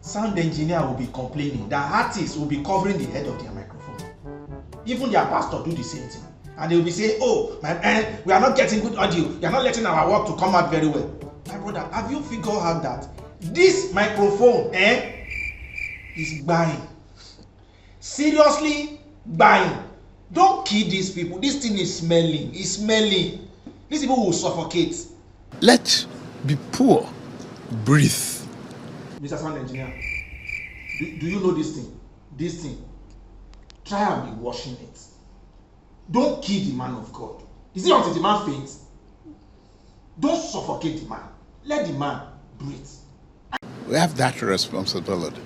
Sound engineer will be complaining that artists will be covering the head of their microphone. Even their pastor do the same thing. And they will be saying, oh, we are not getting good audio. You are not letting our work to come out very well. My brother, have you figured out that this microphone is buying? Seriously buying. Don't kill these people. This thing is smelling. It's smelling. These people will suffocate. Let be poor breathe. Mr. Sound Engineer, do you know this thing? This thing. Try and be washing it. Don't kill the man of God. Is it until the man faints? Don't suffocate the man. Let the man breathe. We have that responsibility.